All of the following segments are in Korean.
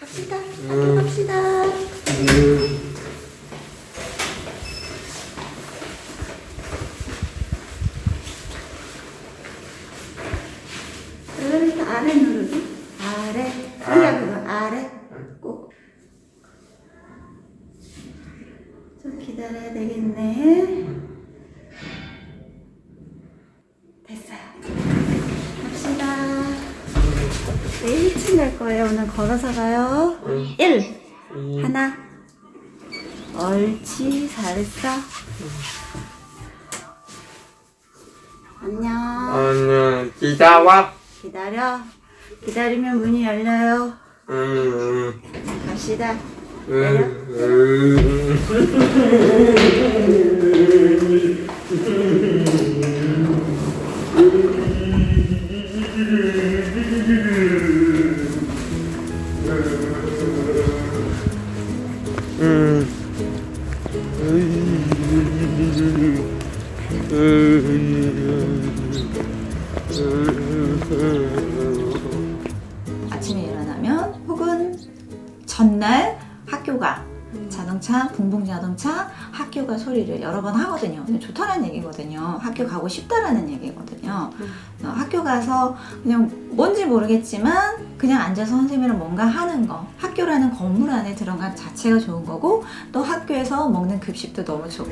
갑시다. 학교 갑시다. 이렇게 아래 누르기. 아래. 그냥 그거 아래. 꼭. 좀 기다려야 되겠네. 됐어요. 갑시다. 내일 1층 갈 거예요. 오늘 걸어서 가요. 1. 하나. 옳지. 잘했어. 안녕. 안녕. 기다와. 기다려. 기다리면 문이 열려요. 갑시다. 내려. 아침에 일어나면 혹은 전날 학교가 자동차, 붕붕자동차 학교가 소리를 여러 번 하거든요. 좋다는 얘기거든요. 학교 가고 싶다라는 얘기거든요. 학교 가서 그냥 뭔지 모르겠지만 그냥 앉아서 선생님이랑 뭔가 하는 거, 학교라는 건물 안에 들어간 자체가 좋은 거고, 또 학교에서 먹는 급식도 너무 좋고.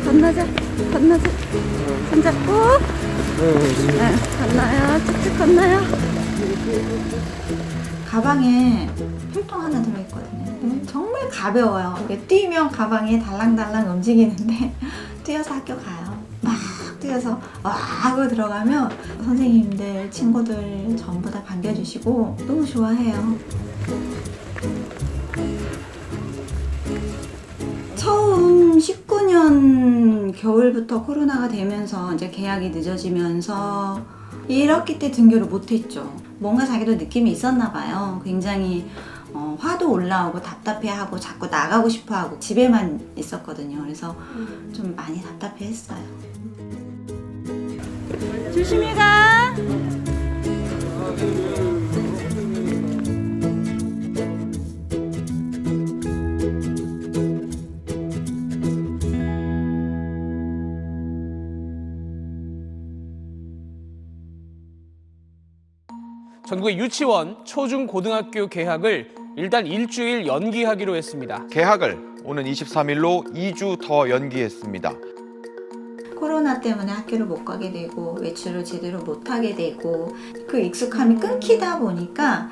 건너자, 건너자. 손잡고. 네, 건너요. 쭉쭉 건너요. 가방에 필통 하나 들어있거든요. 정말 가벼워요. 이게 뛰면 가방이 달랑달랑 움직이는데 뛰어서 학교 가요. 막 뛰어서 와 하고 들어가면 선생님들, 친구들 전부 다 반겨주시고 너무 좋아해요. 처음 19년 겨울부터 코로나가 되면서 이제 개학이 늦어지면서 1학기 때 등교를 못했죠. 뭔가 자기도 느낌이 있었나 봐요. 굉장히 화도 올라오고 답답해하고 자꾸 나가고 싶어하고 집에만 있었거든요. 그래서 좀 많이 답답해했어요. 조심히 가. 전국의 유치원, 초중, 고등학교 개학을 일단 일주일 연기하기로 했습니다. 개학을 오는 23일로 2주 더 연기했습니다. 코로나 때문에 학교를 못 가게 되고 외출을 제대로 못 하게 되고 그 익숙함이 끊기다 보니까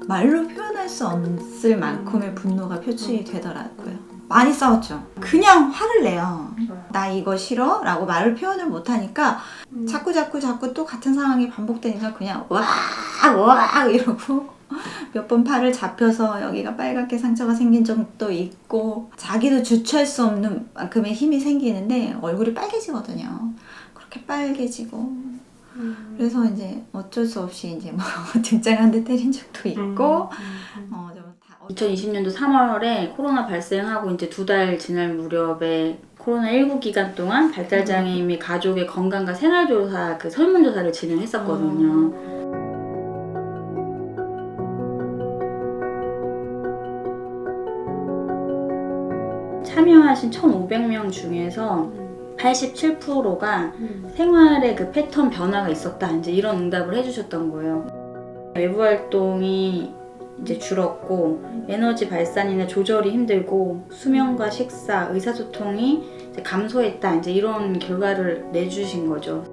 말로 표현할 수 없을 만큼의 분노가 표출이 되더라고요. 많이 싸웠죠. 그냥 화를 내요. 나 이거 싫어? 라고 말을 표현을 못하니까 자꾸 또 같은 상황이 반복되니까 그냥 와 이러고 몇 번 팔을 잡혀서 여기가 빨갛게 상처가 생긴 적도 있고, 자기도 주체할 수 없는 만큼의 힘이 생기는데 얼굴이 빨개지거든요. 그렇게 빨개지고 그래서 이제 어쩔 수 없이 이제 뭐 등짝 한 대 때린 적도 있고 2020년도 3월에 코로나 발생하고 이제 2달 지날 무렵에 코로나19 기간 동안 발달장애인 및 가족의 건강과 생활조사 그 설문조사를 진행했었거든요. 참여하신 1,500명 중에서 87%가 생활의 그 패턴 변화가 있었다, 이제 이런 응답을 해주셨던 거예요. 외부 활동이 이제 줄었고, 에너지 발산이나 조절이 힘들고, 수면과 식사, 의사소통이 이제 감소했다, 이제 이런 결과를 내주신 거죠.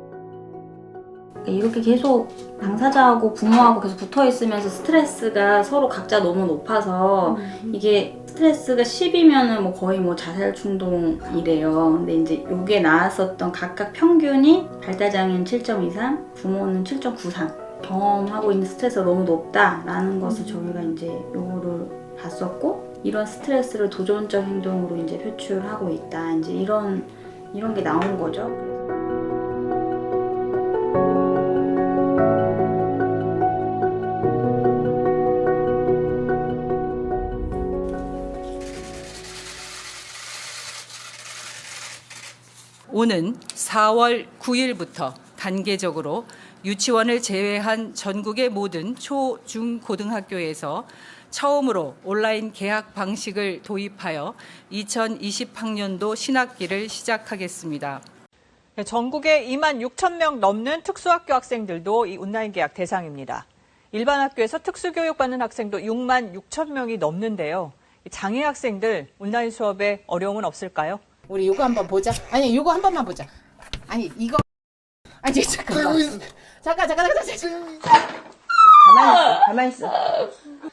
이렇게 계속 당사자하고 부모하고 계속 붙어 있으면서 스트레스가 서로 각자 너무 높아서 이게 스트레스가 10이면은 뭐 거의 뭐 자살 충동이래요. 근데 이제 요게 나왔었던 각각 평균이 발달장애인 7.23, 부모는 7.93. 경험하고 있는 스트레스가 너무 높다라는 것을 저희가 이제 요거를 봤었고, 이런 스트레스를 도전적 행동으로 이제 표출하고 있다. 이제 이런 게 나온 거죠. 오는 4월 9일부터 단계적으로 유치원을 제외한 전국의 모든 초, 중, 고등학교에서 처음으로 온라인 개학 방식을 도입하여 2020학년도 신학기를 시작하겠습니다. 전국에 2만 6천 명 넘는 특수학교 학생들도 이 온라인 개학 대상입니다. 일반 학교에서 특수교육받는 학생도 6만 6천 명이 넘는데요. 장애 학생들 온라인 수업에 어려움은 없을까요? 우리 이거 한번 보자. 아니 이거 한 번만 보자. 아니 이거 아니 잠깐만. 잠깐. 가만히 있어.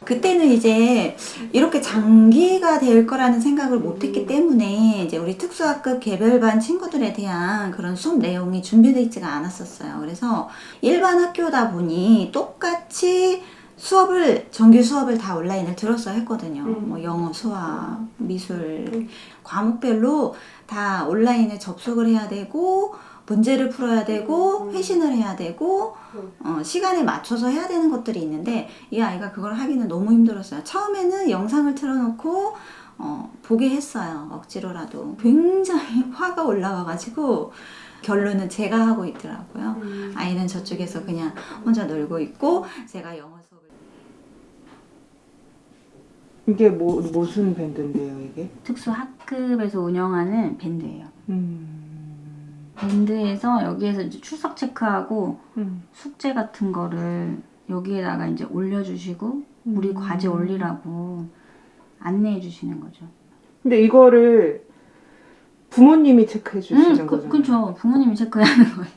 그때는 이제 이렇게 장기가 될 거라는 생각을 못했기 때문에 이제 우리 특수학급 개별반 친구들에 대한 그런 수업 내용이 준비되어 있지가 않았었어요. 그래서 일반 학교다 보니 똑같이 정규 수업을 다 온라인을 들었어야 했거든요. 뭐 영어, 수학, 미술 과목별로 다 온라인에 접속을 해야 되고 문제를 풀어야 되고 회신을 해야 되고 시간에 맞춰서 해야 되는 것들이 있는데 이 아이가 그걸 하기는 너무 힘들었어요. 처음에는 영상을 틀어놓고 보게 했어요. 억지로라도. 굉장히 화가 올라와가지고 결론은 제가 하고 있더라고요. 아이는 저쪽에서 그냥 혼자 놀고 있고 제가 영어 수업을. 이게 무슨 밴드인데요, 이게? 특수학급에서 운영하는 밴드예요. 밴드에서 여기에서 이제 출석 체크하고 숙제 같은 거를 여기에다가 이제 올려주시고 우리 과제 올리라고 안내해 주시는 거죠. 근데 이거를 부모님이 체크해 주시는 거잖아요. 그렇죠. 부모님이 체크해야 하는 거예요.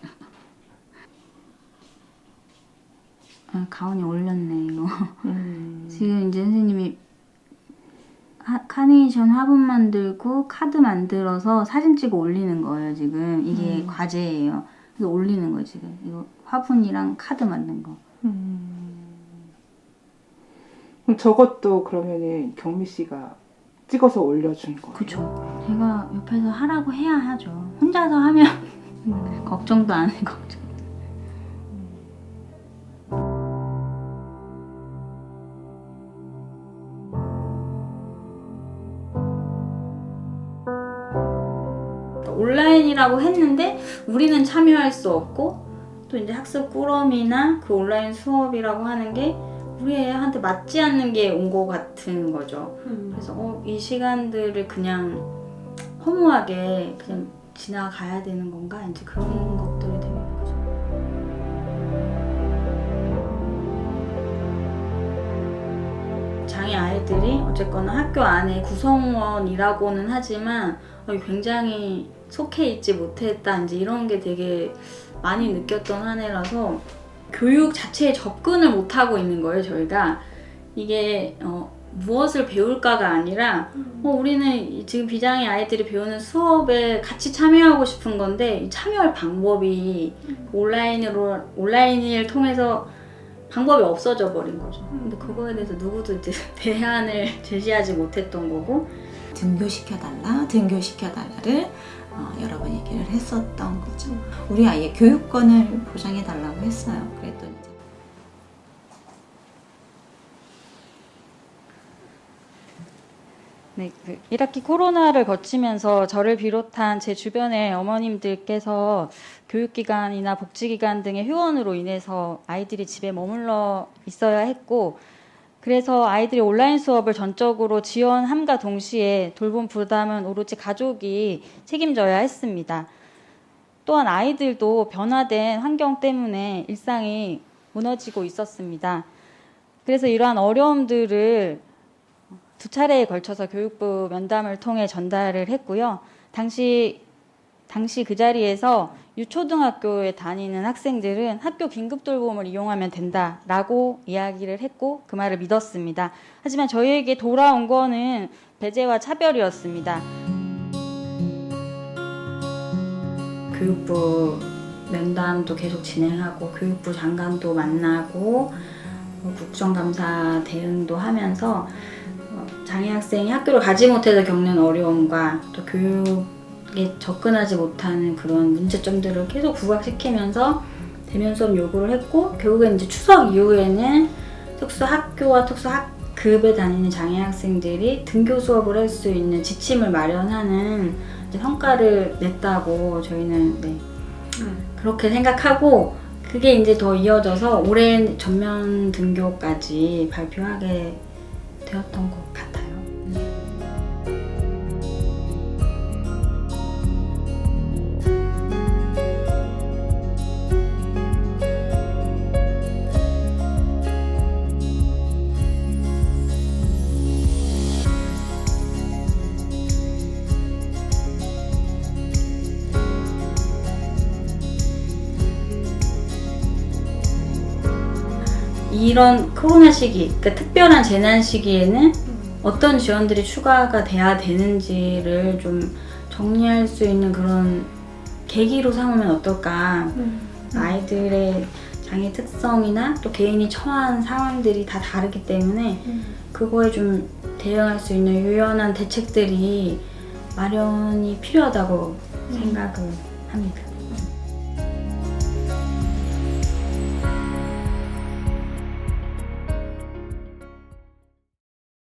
가온이 올렸네 이거. 지금 이제 선생님이 카네이션 화분 만들고 카드 만들어서 사진 찍어 올리는 거예요 지금. 이게 과제예요. 그래서 올리는 거예요 지금. 이거 화분이랑 카드 만든 거. 그럼 저것도 그러면은 경미 씨가 찍어서 올려준 거예요? 그쵸. 제가 옆에서 하라고 해야 하죠. 혼자서 하면 걱정도 안 해 걱정. 온라인이라고 했는데 우리는 참여할 수 없고 또 이제 학습 꾸러미나 그 온라인 수업이라고 하는 게 우리 애한테 맞지 않는 게 온 것 같은 거죠. 그래서 이 시간들을 그냥 허무하게 그냥 지나가야 되는 건가? 이제 그런 것들이 되는 거죠. 장애 아이들이 어쨌거나 학교 안에 구성원이라고는 하지만 굉장히 속해 있지 못했다 이제 이런 게 되게 많이 느꼈던 한 해라서 교육 자체에 접근을 못하고 있는 거예요. 저희가 이게 무엇을 배울까가 아니라 우리는 지금 비장애 아이들이 배우는 수업에 같이 참여하고 싶은 건데 이 참여할 방법이 온라인을 통해서 방법이 없어져 버린 거죠. 근데 그거에 대해서 누구도 이제 대안을 제시하지 못했던 거고 등교시켜달라를 여러 번 얘기를 했었던 거죠. 우리 아이의 교육권을 보장해달라고 했어요. 그랬더니 네, 1학기 코로나를 거치면서 저를 비롯한 제 주변의 어머님들께서 교육기관이나 복지기관 등의 휴원으로 인해서 아이들이 집에 머물러 있어야 했고 그래서 아이들이 온라인 수업을 전적으로 지원함과 동시에 돌봄 부담은 오로지 가족이 책임져야 했습니다. 또한 아이들도 변화된 환경 때문에 일상이 무너지고 있었습니다. 그래서 이러한 어려움들을 2차례에 걸쳐서 교육부 면담을 통해 전달을 했고요. 당시 그 자리에서 유초등학교에 다니는 학생들은 학교 긴급돌봄을 이용하면 된다라고 이야기를 했고 그 말을 믿었습니다. 하지만 저희에게 돌아온 거는 배제와 차별이었습니다. 교육부 면담도 계속 진행하고 교육부 장관도 만나고 국정감사 대응도 하면서 장애 학생이 학교를 가지 못해서 겪는 어려움과 또 교육에 접근하지 못하는 그런 문제점들을 계속 부각시키면서 대면 수업 요구를 했고 결국엔 이제 추석 이후에는 특수학교와 특수학급에 다니는 장애 학생들이 등교 수업을 할 수 있는 지침을 마련하는 이제 성과를 냈다고 저희는 그렇게 생각하고 그게 이제 더 이어져서 올해 전면 등교까지 발표하게 되었던 것 같아요. 이런 코로나 시기, 그러니까 특별한 재난 시기에는 어떤 지원들이 추가가 돼야 되는지를 좀 정리할 수 있는 그런 계기로 삼으면 어떨까. 아이들의 장애 특성이나 또 개인이 처한 상황들이 다 다르기 때문에 그거에 좀 대응할 수 있는 유연한 대책들이 마련이 필요하다고 생각을 합니다.